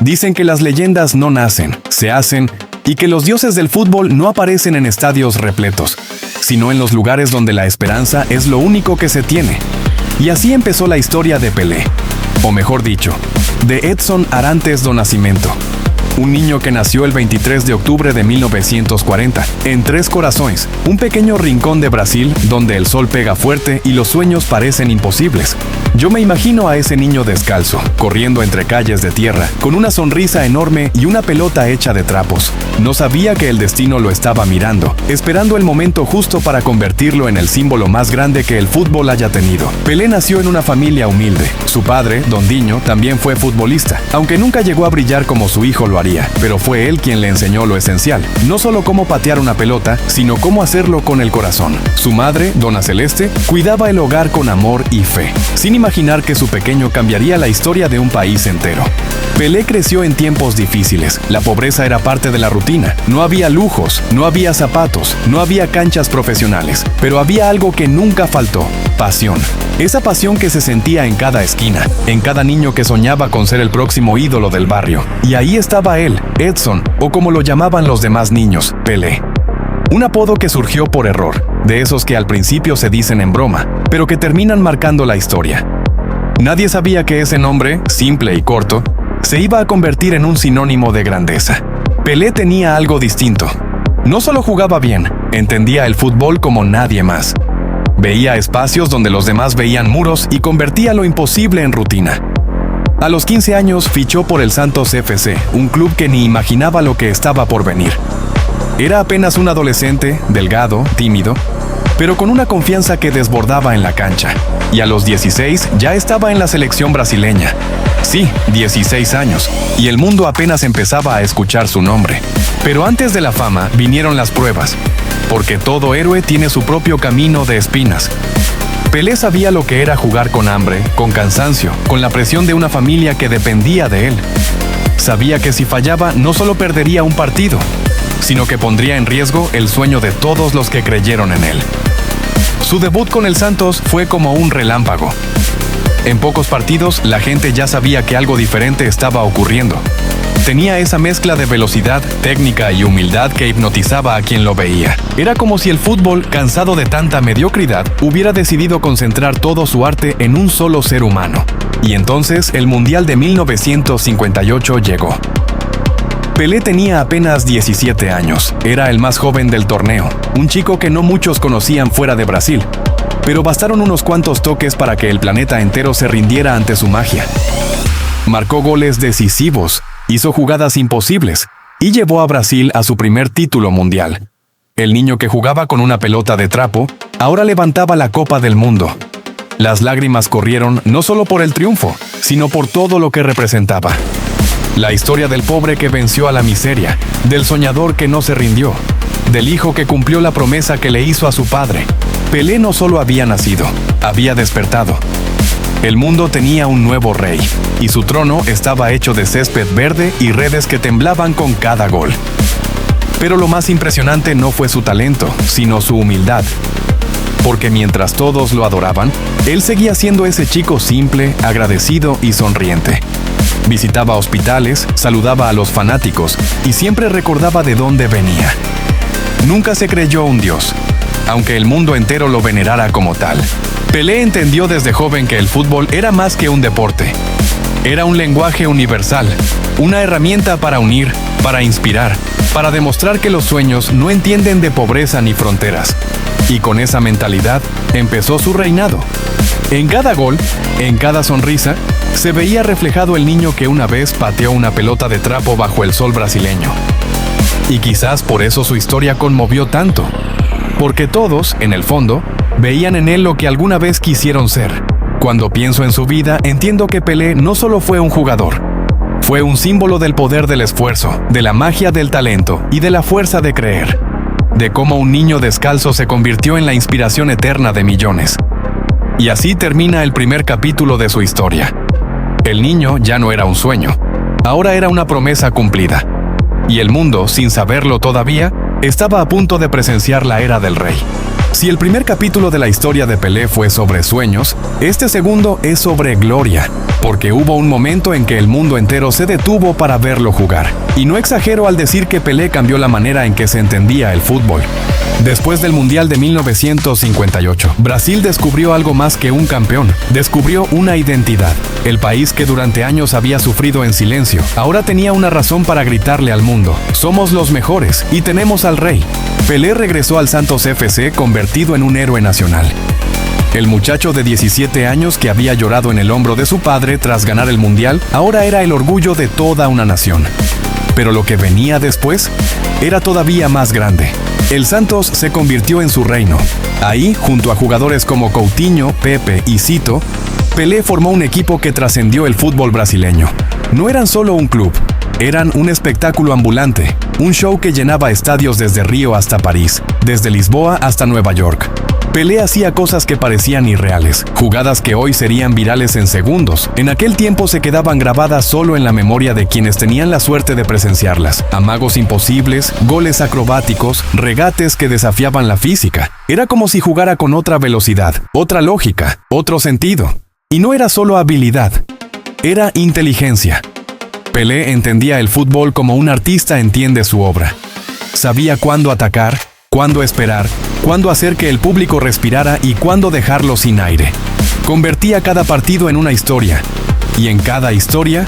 Dicen que las leyendas no nacen, se hacen, y que los dioses del fútbol no aparecen en estadios repletos, sino en los lugares donde la esperanza es lo único que se tiene. Y así empezó la historia de Pelé, o mejor dicho, de Edson Arantes do Nascimento. Un niño que nació el 23 de octubre de 1940, en Três Corações, un pequeño rincón de Brasil donde el sol pega fuerte y los sueños parecen imposibles. Yo me imagino a ese niño descalzo, corriendo entre calles de tierra, con una sonrisa enorme y una pelota hecha de trapos. No sabía que el destino lo estaba mirando, esperando el momento justo para convertirlo en el símbolo más grande que el fútbol haya tenido. Pelé nació en una familia humilde. Su padre, Don Dinho, también fue futbolista, aunque nunca llegó a brillar como su hijo lo haría, pero fue él quien le enseñó lo esencial, no solo cómo patear una pelota, sino cómo hacerlo con el corazón. Su madre, Dona Celeste, cuidaba el hogar con amor y fe, sin imaginar que su pequeño cambiaría la historia de un país entero. Pelé creció en tiempos difíciles. La pobreza era parte de la rutina. No había lujos, no había zapatos, no había canchas profesionales, pero había algo que nunca faltó: pasión. Esa pasión que se sentía en cada esquina, en cada niño que soñaba con ser el próximo ídolo del barrio. Y ahí estaba él, Edson, o como lo llamaban los demás niños, Pelé. Un apodo que surgió por error, de esos que al principio se dicen en broma, pero que terminan marcando la historia. Nadie sabía que ese nombre, simple y corto, se iba a convertir en un sinónimo de grandeza. Pelé tenía algo distinto. No solo jugaba bien, entendía el fútbol como nadie más. Veía espacios donde los demás veían muros y convertía lo imposible en rutina. A los 15 años fichó por el Santos FC, un club que ni imaginaba lo que estaba por venir. Era apenas un adolescente, delgado, tímido, pero con una confianza que desbordaba en la cancha. Y a los 16 ya estaba en la selección brasileña. Sí, 16 años, y el mundo apenas empezaba a escuchar su nombre. Pero antes de la fama vinieron las pruebas, porque todo héroe tiene su propio camino de espinas. Pelé sabía lo que era jugar con hambre, con cansancio, con la presión de una familia que dependía de él. Sabía que si fallaba no solo perdería un partido, sino que pondría en riesgo el sueño de todos los que creyeron en él. Su debut con el Santos fue como un relámpago. En pocos partidos, la gente ya sabía que algo diferente estaba ocurriendo. Tenía esa mezcla de velocidad, técnica y humildad que hipnotizaba a quien lo veía. Era como si el fútbol, cansado de tanta mediocridad, hubiera decidido concentrar todo su arte en un solo ser humano. Y entonces, el Mundial de 1958 llegó. Pelé tenía apenas 17 años. Era el más joven del torneo, un chico que no muchos conocían fuera de Brasil. Pero bastaron unos cuantos toques para que el planeta entero se rindiera ante su magia. Marcó goles decisivos, hizo jugadas imposibles y llevó a Brasil a su primer título mundial. El niño que jugaba con una pelota de trapo ahora levantaba la Copa del Mundo. Las lágrimas corrieron no solo por el triunfo, sino por todo lo que representaba. La historia del pobre que venció a la miseria, del soñador que no se rindió, del hijo que cumplió la promesa que le hizo a su padre. Pelé no solo había nacido, había despertado. El mundo tenía un nuevo rey, y su trono estaba hecho de césped verde y redes que temblaban con cada gol. Pero lo más impresionante no fue su talento, sino su humildad. Porque mientras todos lo adoraban, él seguía siendo ese chico simple, agradecido y sonriente. Visitaba hospitales, saludaba a los fanáticos y siempre recordaba de dónde venía. Nunca se creyó un dios, aunque el mundo entero lo venerara como tal. Pelé entendió desde joven que el fútbol era más que un deporte. Era un lenguaje universal, una herramienta para unir, para inspirar, para demostrar que los sueños no entienden de pobreza ni fronteras. Y con esa mentalidad empezó su reinado. En cada gol, en cada sonrisa, se veía reflejado el niño que una vez pateó una pelota de trapo bajo el sol brasileño. Y quizás por eso su historia conmovió tanto. Porque todos, en el fondo, veían en él lo que alguna vez quisieron ser. Cuando pienso en su vida, entiendo que Pelé no solo fue un jugador. Fue un símbolo del poder del esfuerzo, de la magia del talento y de la fuerza de creer. De cómo un niño descalzo se convirtió en la inspiración eterna de millones. Y así termina el primer capítulo de su historia. El niño ya no era un sueño, ahora era una promesa cumplida. Y el mundo, sin saberlo todavía, estaba a punto de presenciar la era del rey. Si el primer capítulo de la historia de Pelé fue sobre sueños, este segundo es sobre gloria, porque hubo un momento en que el mundo entero se detuvo para verlo jugar. Y no exagero al decir que Pelé cambió la manera en que se entendía el fútbol. Después del Mundial de 1958, Brasil descubrió algo más que un campeón. Descubrió una identidad. El país que durante años había sufrido en silencio, ahora tenía una razón para gritarle al mundo: somos los mejores y tenemos al rey. Pelé regresó al Santos FC convertido en un héroe nacional. El muchacho de 17 años que había llorado en el hombro de su padre tras ganar el Mundial, ahora era el orgullo de toda una nación. Pero lo que venía después era todavía más grande. El Santos se convirtió en su reino. Ahí, junto a jugadores como Coutinho, Pepe y Sito, Pelé formó un equipo que trascendió el fútbol brasileño. No eran solo un club, eran un espectáculo ambulante, un show que llenaba estadios desde Río hasta París, desde Lisboa hasta Nueva York. Pelé hacía cosas que parecían irreales, jugadas que hoy serían virales en segundos. En aquel tiempo se quedaban grabadas solo en la memoria de quienes tenían la suerte de presenciarlas. Amagos imposibles, goles acrobáticos, regates que desafiaban la física. Era como si jugara con otra velocidad, otra lógica, otro sentido. Y no era solo habilidad, era inteligencia. Pelé entendía el fútbol como un artista entiende su obra. Sabía cuándo atacar, cuándo esperar, cuándo hacer que el público respirara y cuándo dejarlo sin aire. Convertía cada partido en una historia, y en cada historia,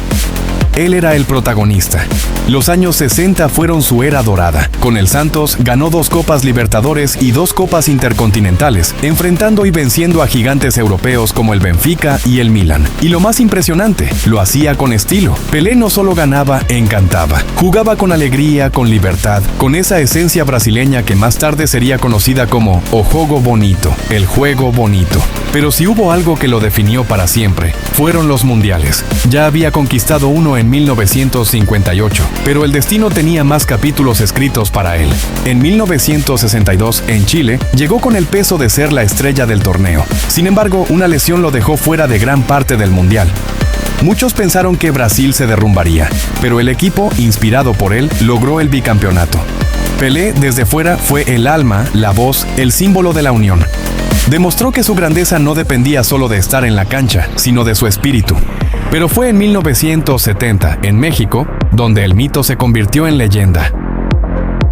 él era el protagonista. Los años 60 fueron su era dorada. Con el Santos ganó 2 Copas Libertadores y 2 Copas Intercontinentales, enfrentando y venciendo a gigantes europeos como el Benfica y el Milan. Y lo más impresionante, lo hacía con estilo. Pelé no solo ganaba, encantaba. Jugaba con alegría, con libertad, con esa esencia brasileña que más tarde sería conocida como o jogo bonito, el juego bonito. Pero si hubo algo que lo definió para siempre, fueron los mundiales. Ya había conquistado uno en 1958, pero el destino tenía más capítulos escritos para él. En 1962, en Chile, llegó con el peso de ser la estrella del torneo. Sin embargo, una lesión lo dejó fuera de gran parte del mundial. Muchos pensaron que Brasil se derrumbaría, pero el equipo, inspirado por él, logró el bicampeonato. Pelé, desde fuera, fue el alma, la voz, el símbolo de la unión. Demostró que su grandeza no dependía solo de estar en la cancha, sino de su espíritu. Pero fue en 1970, en México, donde el mito se convirtió en leyenda.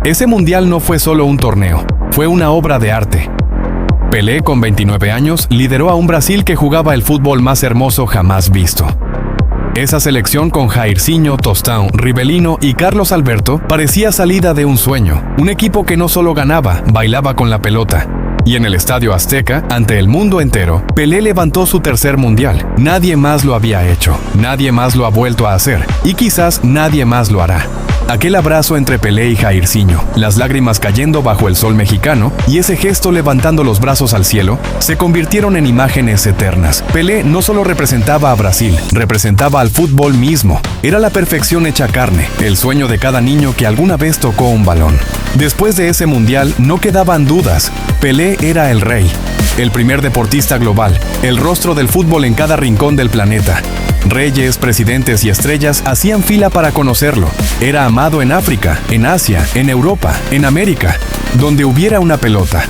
Ese mundial no fue solo un torneo, fue una obra de arte. Pelé, con 29 años, lideró a un Brasil que jugaba el fútbol más hermoso jamás visto. Esa selección con Jairzinho, Tostão, Rivelino y Carlos Alberto parecía salida de un sueño. Un equipo que no solo ganaba, bailaba con la pelota. Y en el Estadio Azteca, ante el mundo entero, Pelé levantó su tercer mundial. Nadie más lo había hecho, nadie más lo ha vuelto a hacer, y quizás nadie más lo hará. Aquel abrazo entre Pelé y Jairzinho, las lágrimas cayendo bajo el sol mexicano y ese gesto levantando los brazos al cielo, se convirtieron en imágenes eternas. Pelé no solo representaba a Brasil, representaba al fútbol mismo. Era la perfección hecha carne, el sueño de cada niño que alguna vez tocó un balón. Después de ese mundial no quedaban dudas. Pelé era el rey, el primer deportista global, el rostro del fútbol en cada rincón del planeta. Reyes, presidentes y estrellas hacían fila para conocerlo. Era amado en África, en Asia, en Europa, en América, donde hubiera una pelota.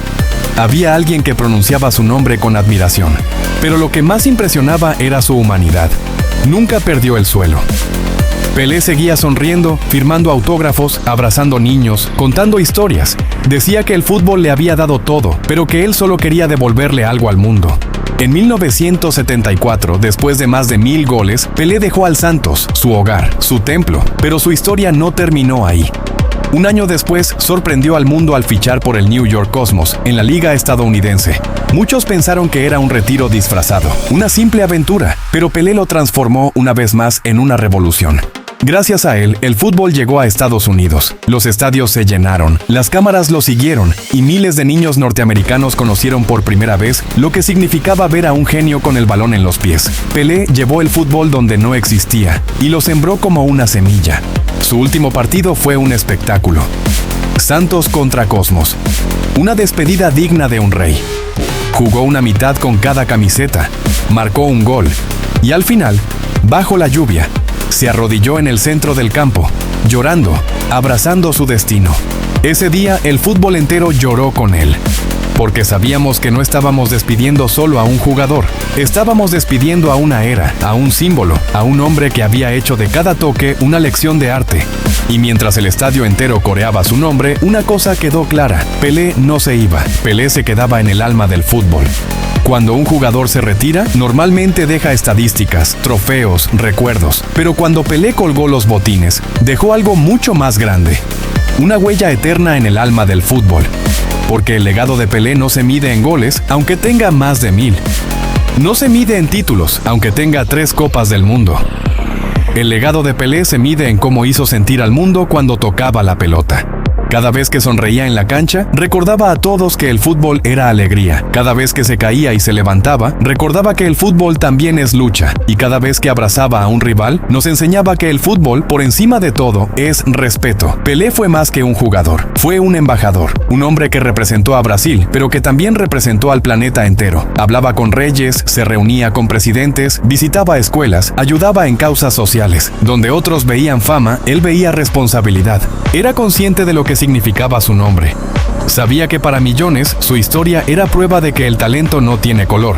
Había alguien que pronunciaba su nombre con admiración. Pero lo que más impresionaba era su humanidad. Nunca perdió el suelo. Pelé seguía sonriendo, firmando autógrafos, abrazando niños, contando historias. Decía que el fútbol le había dado todo, pero que él solo quería devolverle algo al mundo. En 1974, después de más de 1000 goles, Pelé dejó al Santos, su hogar, su templo, pero su historia no terminó ahí. Un año después, sorprendió al mundo al fichar por el New York Cosmos, en la liga estadounidense. Muchos pensaron que era un retiro disfrazado, una simple aventura, pero Pelé lo transformó una vez más en una revolución. Gracias a él, el fútbol llegó a Estados Unidos. Los estadios se llenaron, las cámaras lo siguieron y miles de niños norteamericanos conocieron por primera vez lo que significaba ver a un genio con el balón en los pies. Pelé llevó el fútbol donde no existía y lo sembró como una semilla. Su último partido fue un espectáculo. Santos contra Cosmos. Una despedida digna de un rey. Jugó una mitad con cada camiseta, marcó un gol y al final, bajo la lluvia, se arrodilló en el centro del campo, llorando, abrazando su destino. Ese día el fútbol entero lloró con él. porque sabíamos que no estábamos despidiendo solo a un jugador, estábamos despidiendo a una era, a un símbolo, a un hombre que había hecho de cada toque una lección de arte. Y mientras el estadio entero coreaba su nombre, una cosa quedó clara: Pelé no se iba, Pelé se quedaba en el alma del fútbol. Cuando un jugador se retira, normalmente deja estadísticas, trofeos, recuerdos, pero cuando Pelé colgó los botines, dejó algo mucho más grande: una huella eterna en el alma del fútbol. Porque el legado de Pelé no se mide en goles, aunque tenga más de 1000. No se mide en títulos, aunque tenga 3 copas del mundo. El legado de Pelé se mide en cómo hizo sentir al mundo cuando tocaba la pelota. Cada vez que sonreía en la cancha, recordaba a todos que el fútbol era alegría. Cada vez que se caía y se levantaba, recordaba que el fútbol también es lucha. Y cada vez que abrazaba a un rival, nos enseñaba que el fútbol, por encima de todo, es respeto. Pelé fue más que un jugador, fue un embajador, un hombre que representó a Brasil, pero que también representó al planeta entero. Hablaba con reyes, se reunía con presidentes, visitaba escuelas, ayudaba en causas sociales. Donde otros veían fama, él veía responsabilidad. Era consciente de lo que significaba su nombre. Sabía que para millones su historia era prueba de que el talento no tiene color,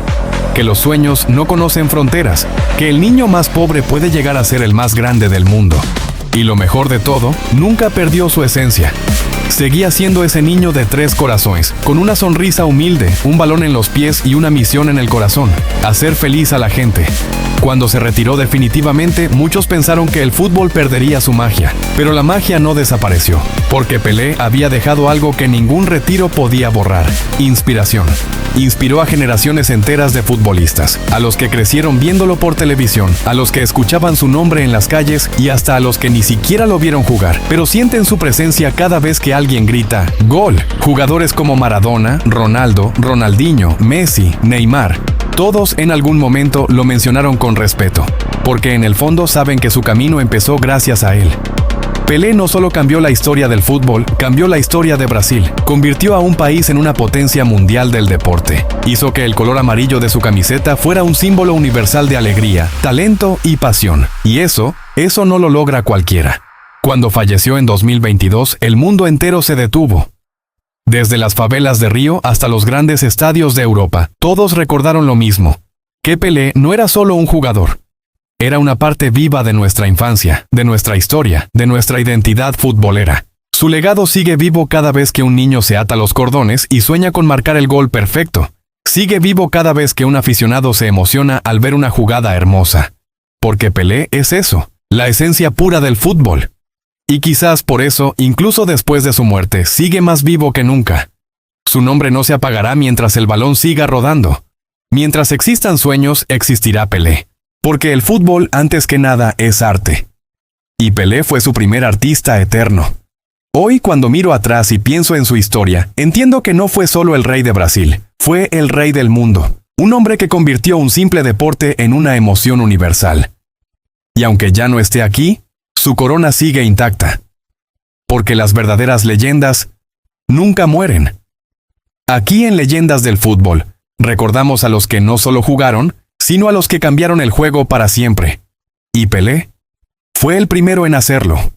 que los sueños no conocen fronteras, que el niño más pobre puede llegar a ser el más grande del mundo. Y lo mejor de todo, nunca perdió su esencia. Seguía siendo ese niño de 3 corazones, con una sonrisa humilde, un balón en los pies y una misión en el corazón: hacer feliz a la gente. Cuando se retiró definitivamente, muchos pensaron que el fútbol perdería su magia, pero la magia no desapareció, porque Pelé había dejado algo que ningún retiro podía borrar: inspiración. Inspiró a generaciones enteras de futbolistas, a los que crecieron viéndolo por televisión, a los que escuchaban su nombre en las calles y hasta a los que ni siquiera lo vieron jugar, pero sienten su presencia cada vez que alguien grita ¡Gol! Jugadores como Maradona, Ronaldo, Ronaldinho, Messi, Neymar, todos en algún momento lo mencionaron con respeto, porque en el fondo saben que su camino empezó gracias a él. Pelé no solo cambió la historia del fútbol, cambió la historia de Brasil, convirtió a un país en una potencia mundial del deporte, hizo que el color amarillo de su camiseta fuera un símbolo universal de alegría, talento y pasión, y eso no lo logra cualquiera. Cuando falleció en 2022, el mundo entero se detuvo. Desde las favelas de Río hasta los grandes estadios de Europa, todos recordaron lo mismo: que Pelé no era solo un jugador. Era una parte viva de nuestra infancia, de nuestra historia, de nuestra identidad futbolera. Su legado sigue vivo cada vez que un niño se ata los cordones y sueña con marcar el gol perfecto. Sigue vivo cada vez que un aficionado se emociona al ver una jugada hermosa. Porque Pelé es eso, la esencia pura del fútbol. Y quizás por eso, incluso después de su muerte, sigue más vivo que nunca. Su nombre no se apagará mientras el balón siga rodando. Mientras existan sueños, existirá Pelé. Porque el fútbol, antes que nada, es arte. Y Pelé fue su primer artista eterno. Hoy, cuando miro atrás y pienso en su historia, entiendo que no fue solo el rey de Brasil, fue el rey del mundo. Un hombre que convirtió un simple deporte en una emoción universal. Y aunque ya no esté aquí, su corona sigue intacta. Porque las verdaderas leyendas nunca mueren. Aquí en Leyendas del Fútbol, recordamos a los que no solo jugaron, sino a los que cambiaron el juego para siempre. Y Pelé fue el primero en hacerlo.